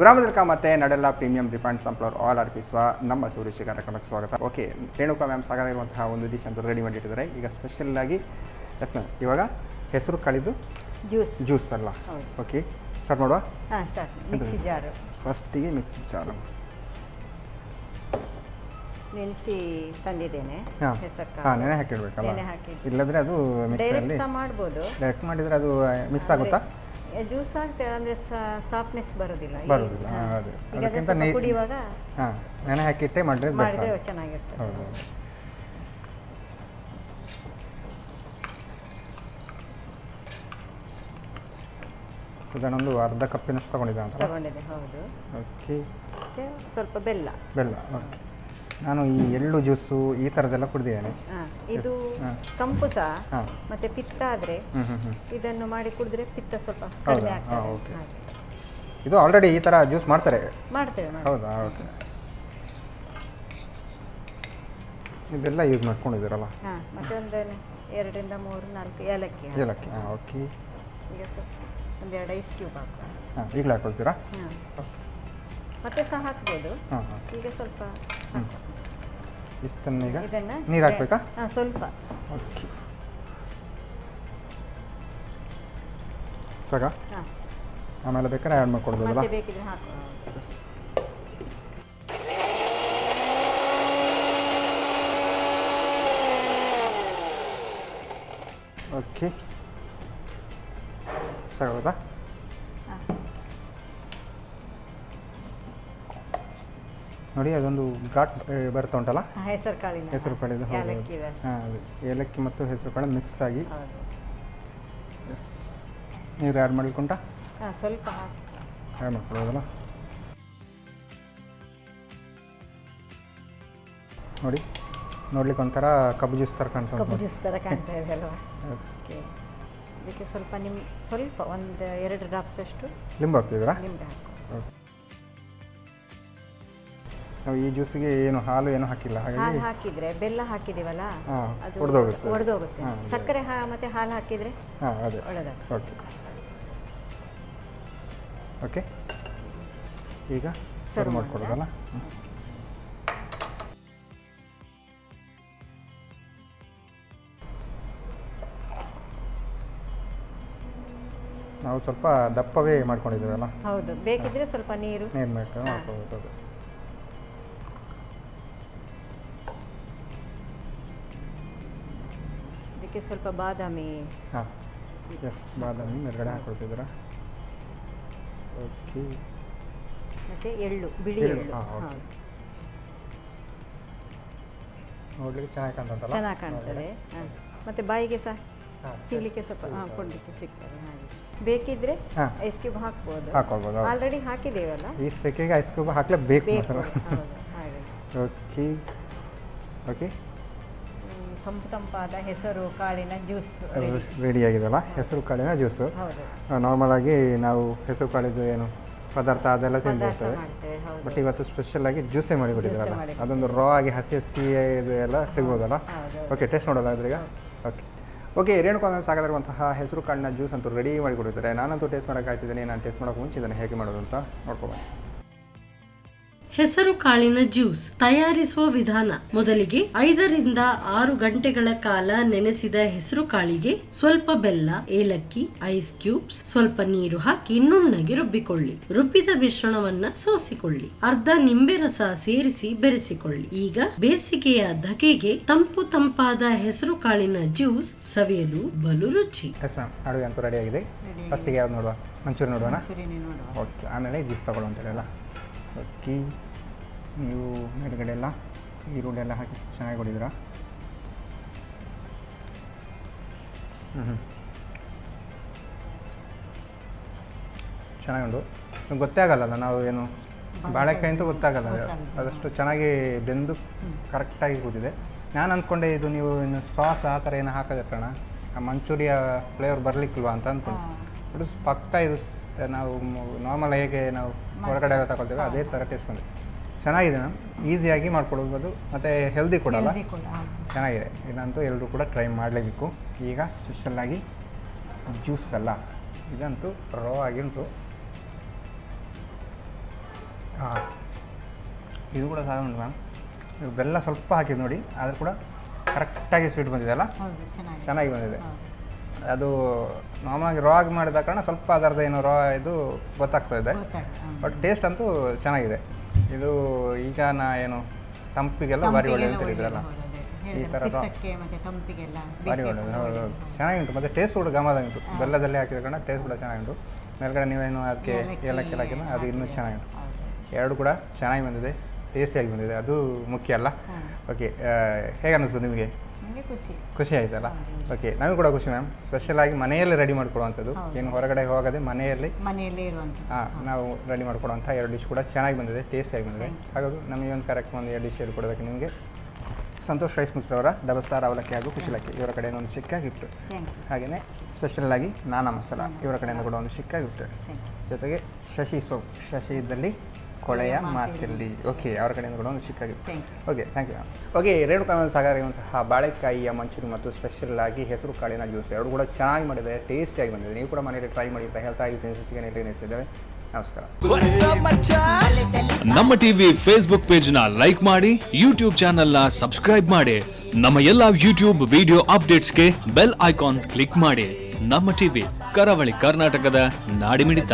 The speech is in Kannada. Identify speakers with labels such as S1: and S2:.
S1: ಗ್ರಾಮದಲ್ಕ ಮತ್ತು ನಡೆಲ್ಲ ಪ್ರೀಮಿಯಂ ರಿಫೈಂಡ್ ಸನ್ಫ್ಲವರ್ ಆಯಿಲ್ ಅರ್ಪಿಸುವ ನಮ್ಮ ಸೂರ್ಯಶ್ರೀ ಕಾರ್ಯಕ್ರಮಕ್ಕೆ ಸ್ವಾಗತ. ಓಕೆ, ರೇಣುಕಾ ಮ್ಯಾಮ್ ಸಾಕಾಗಿರುವಂತಹ ಒಂದು ಡಿಶ್ ಅಂತೂ ರೆಡಿ ಮಾಡಿಟ್ಟಿದ್ದಾರೆ. ಈಗ ಸ್ಪೆಷಲ್ಲಾಗಿ ಎಸ್ ಮ್ಯಾಮ್ ಇವಾಗ ಹೆಸರು ಕಾಳಿದ್ದು ಜ್ಯೂಸ್ ಅಲ್ಲ. ಓಕೆ, ಸ್ಟಾರ್ಟ್ ಮಾಡುವ.
S2: ಮಿಕ್ಸಿ ಜಾರು
S1: ಫಸ್ಟಿಗೆ ಮಿಕ್ಸಿ ಜಾರು
S2: ನೆನೆಸಿ ತಂದಿದ್ದೇನೆ.
S1: ಹಾಂ, ನೆನೆ ಹಾಕಿಡ್ಬೇಕಲ್ಲ, ಇಲ್ಲದ್ರೆ ಅದು ಮಿಕ್ಸಲ್ಲಿ
S2: ಮಾಡ್ಬೋದು.
S1: ಡೈರೆಕ್ಟ್ ಮಾಡಿದರೆ ಅದು ಮಿಕ್ಸ್ ಆಗುತ್ತಾ?
S2: ಜ್ಯೂಸ್ ಆಗ್ತದೆ ಅಂದರೆ ಸಾಫ್ಟ್ನೆಸ್ ಬರೋದಿಲ್ಲ.
S1: ಅದು ಅದಕ್ಕಿಂತ
S2: ಕುಡಿಯುವಾಗ
S1: ಹಾಂ ನೆನೆ ಹಾಕಿಟ್ಟೆ ಮಾಡಿದ್ರೆ
S2: ಚೆನ್ನಾಗಿರ್ತದೆ.
S1: ಹೌದು. ಇದನ್ನೊಂದು ಅರ್ಧ ಕಪ್ಪಿನಷ್ಟು ತಗೊಂಡಿದ್ದೆ.
S2: ಹೌದು.
S1: ಓಕೆ,
S2: ಸ್ವಲ್ಪ ಬೆಲ್ಲ.
S1: ಓಕೆ. ನಾನು ಈ ಎಳ್ಳು ಜ್ಯೂಸು ಈ ಥರದ್ದೆಲ್ಲ ಕುಡಿದಿದ್ದೇನೆ.
S2: ಇದು ಕಂಪು ಸಹ ಮತ್ತೆ ಪಿತ್ತ ಆದರೆ ಇದನ್ನು ಮಾಡಿ ಕುಡಿದ್ರೆ ಪಿತ್ತ ಸ್ವಲ್ಪ ಕಡಿಮೆ ಆಗ್ತದೆ.
S1: ಓಕೆ, ಇದು ಆಲ್ರೆಡಿ ಈ ಥರ ಜ್ಯೂಸ್ ಮಾಡ್ತೇವೆ. ಹೌದಾ? ಓಕೆ. ಇದೆಲ್ಲ ಯೂಸ್ ಮಾಡ್ಕೊಂಡಿದ್ದೀರಲ್ಲ?
S2: ಮತ್ತೆ ಒಂದು 2 ರಿಂದ 3 4 ಏಲಕ್ಕಿ.
S1: ಓಕೆ.
S2: ಈಗ ಒಂದೆರಡು ಐಸ್ ಕ್ಯೂಬ್ ಹಾಕುವ.
S1: ಈಗಲೇ ಹಾಕೊಳ್ತೀರಾ?
S2: ಮತ್ತೆ ಸಹ ಹಾಕ್ಬೋದು. ಈಗ ಸ್ವಲ್ಪ
S1: ಇಷ್ಟನ್ನೀಗ ನೀರು ಹಾಕ್ಬೇಕಾ?
S2: ಸ್ವಲ್ಪ.
S1: ಓಕೆ, ಸಾಕಾ? ಆಮೇಲೆ ಬೇಕಾದ್ರೆ ಆ್ಯಡ್ ಮಾಡ್ಕೊಡ್ಬೋದಲ್ಲ?
S2: ಬೇಕಿದ್ರೆ ಹಾಕುವ.
S1: ಓಕೆ, ಸಾಕಾಗುತ್ತಾ? ನೋಡಿ, ಅದೊಂದು ಘಾಟ್ ಬರ್ತಾ ಉಂಟಲ್ಲ, ಹೆಸರು ಕಾಳಿದು. ಹಾಂ, ಅದು ಏಲಕ್ಕಿ ಮತ್ತು ಹೆಸರು ಕಾಳು ಮಿಕ್ಸ್ ಆಗಿ ನೀರು ಆ್ಯಡ್ ಮಾಡ್ಕೊಂಡ
S2: ಸ್ವಲ್ಪ
S1: ಆ್ಯಡ್ ಮಾಡ್ಕೊಳ್ಳೋದಲ್ಲ. ನೋಡಿ, ನೋಡ್ಲಿಕ್ಕೆ ಒಂಥರ ಕಬ್ಬು ಜ್ಯೂಸ್ ಥರ ಕಾಣ್ತಾ
S2: ಇದೆ ಅಲ್ವಾ? ಓಕೆ, ಇದಕ್ಕೆ ಸ್ವಲ್ಪ ಒಂದು 2 ಡ್ರಾಪ್ಸ್ ಅಷ್ಟು ಲಿಂಬು
S1: ಹಾಕ್ತಿದ್ದೀರಾ?
S2: ಹಾಕು.
S1: ನಾವು ಈ ಜ್ಯೂಸಿಗೆ ಏನು ಹಾಲು ಏನು ಹಾಕಿಲ್ಲ, ಹಾಗಾಗಿ
S2: ಹಾಕಿದ್ರೆ ಬೆಲ್ಲ ಹಾಕಿದೀವಲ್ಲ
S1: ಅದು
S2: ಒಡೆದೋಗುತ್ತೆ. ಸಕ್ಕರೆ ಮತ್ತೆ ಹಾಲು ಹಾಕಿದ್ರೆ
S1: ಅದೇ
S2: ಒಳ್ಳೆದಾಗುತ್ತೆ.
S1: ಓಕೆ, ಈಗ ಸರ್ವ್ ಮಾಡ್ಕೊಡೋದಲ್ಲ. ನಾವು ಸ್ವಲ್ಪ ದಪ್ಪವೇ ಮಾಡ್ಕೊಂಡಿದ್ದೀವಲ್ಲ?
S2: ಹೌದು, ಬೇಕಿದ್ರೆ ಸ್ವಲ್ಪ ನೀರು
S1: ಮಾಡ್ಕೊಳ್ಬೋದು.
S2: ಸ್ವಲ್ಪ ಬಾದಾಮಿ.
S1: ಬಾದಾಮಿ ಮೇಲ್ಗಡೆ ಹಾಕೊಳ್ತಿದ್ದೀರಾ? ಓಕೆ.
S2: ಮತ್ತೆ ಎಳ್ಳು, ಬಿಳಿ ಎಳ್ಳು.
S1: ನೋಡ್ಲಿಕ್ಕೆ ಚೆನ್ನಾಗಿ
S2: ಕಾಣ್ತದೆ. ಮತ್ತೆ ಬಾಯಿಗೆ ಸಹ ತಿನ್ಲಿಕ್ಕೆ ಸ್ವಲ್ಪ ಕೊಡ್ಲಿಕ್ಕೆ ಸಿಗ್ತದೆ. ಹಾಗೆ ಬೇಕಿದ್ರೆ ಐಸ್ ಕ್ಯೂಬ್ ಹಾಕ್ಬೋದು. ಆಲ್ರೆಡಿ ಹಾಕಿದ್ದೇವಲ್ಲ,
S1: ಈ ಸೆಕೆಗೆ ಐಸ್ ಕ್ಯೂಬ್ ಹಾಕ್ಲೇಬೇಕು. Okay, okay.
S2: ತಂಪಾದ ಹೆಸರು ಕಾಳಿನ ಜ್ಯೂಸ್
S1: ರೆಡಿ ಆಗಿದೆಲ್ಲ. ಹೆಸರು ಕಾಳಿನ ಜ್ಯೂಸು ನಾರ್ಮಲಾಗಿ ನಾವು ಹೆಸರು ಕಾಳಿದ್ದು ಏನು ಪದಾರ್ಥ ಅದೆಲ್ಲ ತಿಂದಿರ್ತೇವೆ, ಬಟ್ ಇವತ್ತು ಸ್ಪೆಷಲಾಗಿ ಜ್ಯೂಸೇ ಮಾಡಿಬಿಟ್ಟಿದ್ರಲ್ಲ, ಅದೊಂದು ರಾ ಆಗಿ ಹಸಿ ಇದು ಎಲ್ಲ ಸಿಗ್ಬೋದಲ್ಲ? ಓಕೆ, ಟೇಸ್ಟ್ ನೋಡೋಲ್ಲ ಅದ್ರೀಗ. ಓಕೆ, ರೇಣುಕಾ ಮ್ಯಾಮ್ ಸಾಕಾಗಿರುವಂತಹ ಹೆಸರು ಕಾಳಿನ ಜ್ಯೂಸ್ ಅಂತೂ ರೆಡಿ ಮಾಡಿಕೊಟ್ಟಿದ್ದಾರೆ. ನಾನಂತೂ ಟೇಸ್ಟ್ ಮಾಡೋಕೆ ಆಯ್ತಿದ್ದೀನಿ. ನಾನು ಟೇಸ್ಟ್ ಮಾಡೋಕೆ ಮುಂಚೆ ಇದನ್ನು ಹೇಗೆ ಮಾಡೋದು ಅಂತ ನೋಡ್ಕೊಬನ್ನಿ.
S3: ಹೆಸರು ಕಾಳಿನ ಜ್ಯೂಸ್ ತಯಾರಿಸುವ ವಿಧಾನ. ಮೊದಲಿಗೆ 5 ರಿಂದ 6 ಗಂಟೆಗಳ ಕಾಲ ನೆನೆಸಿದ ಹೆಸರು ಕಾಳಿಗೆ ಸ್ವಲ್ಪ ಬೆಲ್ಲ, ಏಲಕ್ಕಿ, ಐಸ್ ಕ್ಯೂಬ್ಸ್, ಸ್ವಲ್ಪ ನೀರು ಹಾಕಿ ನುಣ್ಣಗೆ ರುಬ್ಬಿಕೊಳ್ಳಿ. ರುಬ್ಬಿದ ಮಿಶ್ರಣವನ್ನ ಸೋಸಿಕೊಳ್ಳಿ. ಅರ್ಧ ನಿಂಬೆ ರಸ ಸೇರಿಸಿ ಬೆರೆಸಿಕೊಳ್ಳಿ. ಈಗ ಬೇಸಿಗೆಯ ಧಗೆಗೆ ತಂಪಾದ ಹೆಸರು ಕಾಳಿನ ಜ್ಯೂಸ್ ಸವಿಯಲು ಬಲು ರುಚಿ.
S1: ಅಡುಗೆ ಅಂತೂ ರೆಡಿ ಆಗಿದೆ. ಫಸ್ಟಿಗೆ ಯಾವ್ದು ನೋಡುವ? ಮಂಚೂರಿ ನೋಡೋಣ. ಓಕೆ, ಆಮೇಲೆ ಜ್ಯೂಸ್ ತಗೊಳ್ಳೋ ಅಂತೇಳಲ್ಲ. ಓಕೆ, ನೀವು ಮೇಲ್ಗಡೆ ಎಲ್ಲ ಈರುಳ್ಳಿ ಎಲ್ಲ ಹಾಕಿ ಚೆನ್ನಾಗಿ ಹೊಡಿದ್ದೀರಾ? ಚೆನ್ನಾಗುಂಟು. ಗೊತ್ತೇ ಆಗಲ್ಲ, ನಾವು ಏನು ಬಾಳೆಕಾಯಿ ಅಂತೂ ಗೊತ್ತಾಗಲ್ಲ, ಅದಷ್ಟು ಚೆನ್ನಾಗಿ ಬೆಂದು ಕರೆಕ್ಟಾಗಿ ಕೂತಿದೆ. ನಾನು ಅಂದ್ಕೊಂಡೆ ಇದು ನೀವು ಇನ್ನು ಸಾಸ್ ಆ ಥರ ಏನು ಹಾಕೋದಿರ್ಕೋಣ, ಆ ಮಂಚೂರಿಯ ಫ್ಲೇವರ್ ಬರಲಿಕ್ಕಿಲ್ವಾ ಅಂತ ಅಂದ್ಕೊಂಡು. ಇದು ಪಕ್ಕ ಇದು ನಾವು ನಾರ್ಮಲ್ ಹೇಗೆ ನಾವು ಹೊರಗಡೆ ಎಲ್ಲ ತಗೊಳ್ತೇವೆ ಅದೇ ಥರ ಟೇಸ್ಟ್ ಬಂದಿದೆ. ಚೆನ್ನಾಗಿದೆ ಮ್ಯಾಮ್, ಈಸಿಯಾಗಿ ಮಾಡ್ಕೊಡ್ಬೋದು ಮತ್ತು ಹೆಲ್ದಿ ಕೂಡ ಅಲ್ಲ, ಚೆನ್ನಾಗಿದೆ. ಇದಂತೂ ಎಲ್ಲರೂ ಕೂಡ ಟ್ರೈ ಮಾಡಲೇಬೇಕು. ಈಗ ಸ್ಪೆಷಲ್ಲಾಗಿ ಜ್ಯೂಸ್ ಅಲ್ಲ, ಇದಂತೂ ರಾ ಆಗಿ ಉಂಟು. ಹಾಂ, ಇದು ಕೂಡ ಸಹ ಉಂಟು ಮ್ಯಾಮ್. ಇದು ಬೆಲ್ಲ ಸ್ವಲ್ಪ ಹಾಕಿದ್ದು ನೋಡಿ, ಆದರೂ ಕೂಡ ಕರೆಕ್ಟಾಗಿ ಸ್ವೀಟ್ ಬಂದಿದೆ ಅಲ್ಲ, ಚೆನ್ನಾಗಿ ಬಂದಿದೆ. ಅದು ನಾರ್ಮಲಾಗಿ ರಾ ಆಗಿ ಮಾಡಿದ ಕಾರಣ ಸ್ವಲ್ಪ ಅದರದ್ದು ಏನು ರಾ ಇದು ಗೊತ್ತಾಗ್ತಾ ಇದೆ, ಬಟ್ ಟೇಸ್ಟ್ ಅಂತೂ ಚೆನ್ನಾಗಿದೆ. ಇದು ಈಗ ಏನು ತಂಪಿಗೆಲ್ಲ ಭಾರಿ ಒಳ್ಳೆ ಅಂತ ಹೇಳಿದ್ರಲ್ಲ, ಈ ಥರ ಭಾರಿ ಒಳ್ಳೆಯದು. ಹೌದು, ಚೆನ್ನಾಗಿ ಉಂಟು. ಮತ್ತು ಟೇಸ್ಟ್ ಕೂಡ ಗಮನ ಉಂಟು, ಬೆಲ್ಲದಲ್ಲಿ ಹಾಕಿದ ಕಾರಣ ಟೇಸ್ಟ್ ಕೂಡ ಚೆನ್ನಾಗುಂಟು. ಮೇಲ್ಗಡೆ ನೀವೇನು ಅದಕ್ಕೆ ಏಲಕ್ಕಿ ಹಾಕಿಲ್ಲ, ಅದು ಇನ್ನೂ ಚೆನ್ನಾಗುಂಟು. ಎರಡು ಕೂಡ ಚೆನ್ನಾಗಿ ಬಂದಿದೆ, ಟೇಸ್ಟಿಯಾಗಿ ಬಂದಿದೆ, ಅದು ಮುಖ್ಯ ಅಲ್ಲ. ಓಕೆ, ಹೇಗೆ ಅನ್ನಿಸ್ತು ನಿಮಗೆ? ಖುಷಿ ಆಯ್ತಲ್ಲ? ಓಕೆ, ನಮಗೂ ಕೂಡ ಖುಷಿ ಮ್ಯಾಮ್. ಸ್ಪೆಷಲಾಗಿ ಮನೆಯಲ್ಲೇ ರೆಡಿ ಮಾಡಿಕೊಡುವಂಥದ್ದು, ಏನು ಹೊರಗಡೆ ಹೋಗದೆ ಮನೆಯಲ್ಲೇ ನಾವು ರೆಡಿ ಮಾಡಿಕೊಡುವಂಥ 2 ಡಿಶ್ ಕೂಡ ಚೆನ್ನಾಗಿ ಬಂದಿದೆ, ಟೇಸ್ಟಿಯಾಗಿ ಬಂದಿದೆ. ಹಾಗಾಗಿ ನಮಗೆ ಒಂದು ಕಾರ್ಯಕ್ರಮ ಒಂದು 2 ಡಿಶ್ ಹೇಳ್ಕೊಡ್ಬೇಕು ನಿಮಗೆ. ಸಂತೋಷ್ ರೈಸ್ ಮಿಕ್ಸ್ ಅವರ ಡಬಲ್ ಸ್ಟಾರ್ ಅವಲಕ್ಕಿ ಹಾಗೂ ಕುಶಲಕ್ಕಿ ಇವರ ಕಡೆಯಿಂದ ಒಂದು ಚಿಕ್ಕ ಗಿಫ್ಟ್. ಹಾಗೆಯೇ ಸ್ಪೆಷಲಾಗಿ ನಾನಾ ಮಸಾಲ ಇವರ ಕಡೆಯಿಂದ ಕೂಡ ಒಂದು ಚಿಕ್ಕ ಗಿಫ್ಟ್. ಜೊತೆಗೆ ಶಶಿ ಸೋಪ್, ಶಶಿ ಇದ್ದಲ್ಲಿ ಕೊಳೆಯ ಮಾತಿಲ್ಲಿ, ಓಕೆ, ಅವರ ಕಡೆಯಿಂದ ಕೂಡ ಒಂದು ಚಿಕ್ಕ gift. Okay, thank you ma'am. Okay, Renuka Sagara ಇರುವಂತಹ ಬಾಳೆಕಾಯಿಯ ಮಂಚೂರಿ ಮತ್ತು ಸ್ಪೆಷಲಾಗಿ ಹೆಸರು ಕಾಳಿನ ಜ್ಯೂಸ್ ಎರಡು ಕೂಡ ಚೆನ್ನಾಗಿ ಮಾಡಿದೆ, ಟೇಸ್ಟಿಯಾಗಿ ಬಂದಿದೆ. ನೀವು ಕೂಡ ಮನೆಯಲ್ಲಿ ಟ್ರೈ ಮಾಡಿ ಅಂತ ಹೇಳ್ತಾ ಇದ್ದೀನಿ. ಚಿಕನ್ ನೆನೆಸಿದ್ದೇವೆ. ನಮಸ್ಕಾರ.
S4: ನಮ್ಮ ಟಿವಿ ಫೇಸ್ಬುಕ್ ಪೇಜ್ ನ ಲೈಕ್ ಮಾಡಿ, ಯೂಟ್ಯೂಬ್ ಚಾನೆಲ್ ನ ಸಬ್ಸ್ಕ್ರೈಬ್ ಮಾಡಿ, ನಮ್ಮ ಎಲ್ಲಾ ಯೂಟ್ಯೂಬ್ ವಿಡಿಯೋ ಅಪ್ಡೇಟ್ಸ್ಗೆ ಬೆಲ್ ಐಕಾನ್ ಕ್ಲಿಕ್ ಮಾಡಿ. ನಮ್ಮ ಟಿವಿ, ಕರಾವಳಿ ಕರ್ನಾಟಕದ ನಾಡಿಮಿಡಿತ.